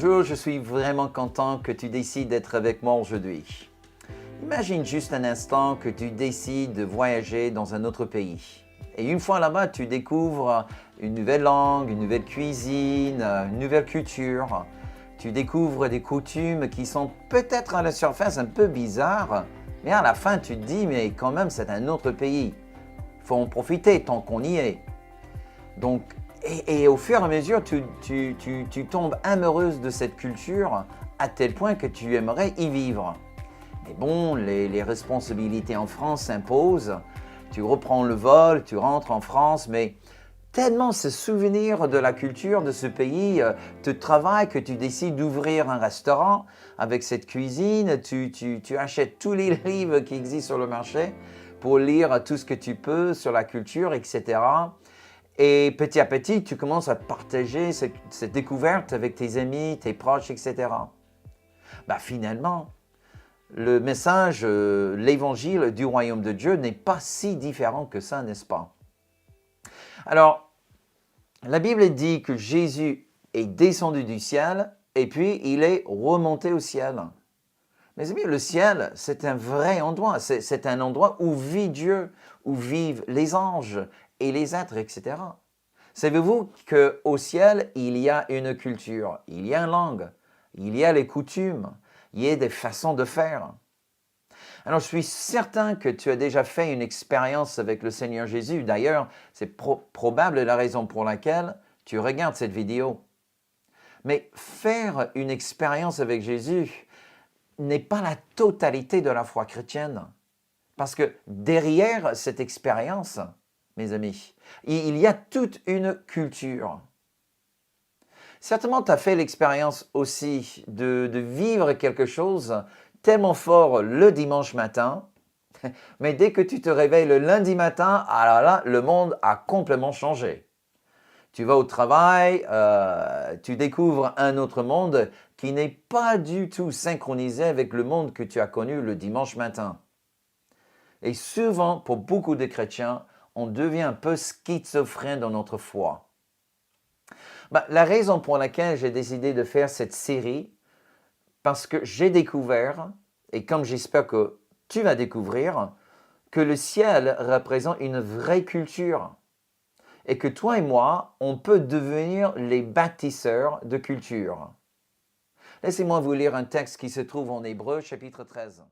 Bonjour, je suis vraiment content que tu décides d'être avec moi aujourd'hui. Imagine juste un instant que tu décides de voyager dans un autre pays. Et une fois là-bas, tu découvres une nouvelle langue, une nouvelle cuisine, une nouvelle culture. Tu découvres des coutumes qui sont peut-être à la surface un peu bizarres, mais à la fin, tu te dis, mais quand même, c'est un autre pays. Il faut en profiter tant qu'on y est. Donc, et au fur et à mesure, tu tombes amoureuse de cette culture à tel point que tu aimerais y vivre. Mais bon, les responsabilités en France s'imposent. Tu reprends le vol, tu rentres en France, mais tellement ce souvenir de la culture de ce pays te travaille que tu décides d'ouvrir un restaurant avec cette cuisine. Tu achètes tous les livres qui existent sur le marché pour lire tout ce que tu peux sur la culture, etc. Et petit à petit, tu commences à partager cette découverte avec tes amis, tes proches, etc. Finalement, le message, l'évangile du royaume de Dieu n'est pas si différent que ça, n'est-ce pas? Alors, la Bible dit que Jésus est descendu du ciel et puis il est remonté au ciel. Mes amis, le ciel, c'est un vrai endroit. C'est un endroit où vit Dieu, où vivent les anges et les êtres, etc. Savez-vous qu'au ciel, il y a une culture, il y a une langue, il y a les coutumes, il y a des façons de faire. Alors, je suis certain que tu as déjà fait une expérience avec le Seigneur Jésus. D'ailleurs, c'est probable la raison pour laquelle tu regardes cette vidéo. Mais faire une expérience avec Jésus n'est pas la totalité de la foi chrétienne. Parce que derrière cette expérience, mes amis, il y a toute une culture. Certainement, tu as fait l'expérience aussi de vivre quelque chose tellement fort le dimanche matin, mais dès que tu te réveilles le lundi matin, alors là, le monde a complètement changé. Tu vas au travail, tu découvres un autre monde qui n'est pas du tout synchronisé avec le monde que tu as connu le dimanche matin. Et souvent, pour beaucoup de chrétiens, on devient un peu schizophrène dans notre foi. La raison pour laquelle j'ai décidé de faire cette série, parce que j'ai découvert, et comme j'espère que tu vas découvrir, que le ciel représente une vraie culture. Et que toi et moi, on peut devenir les bâtisseurs de culture. Laissez-moi vous lire un texte qui se trouve en Hébreux, chapitre 13.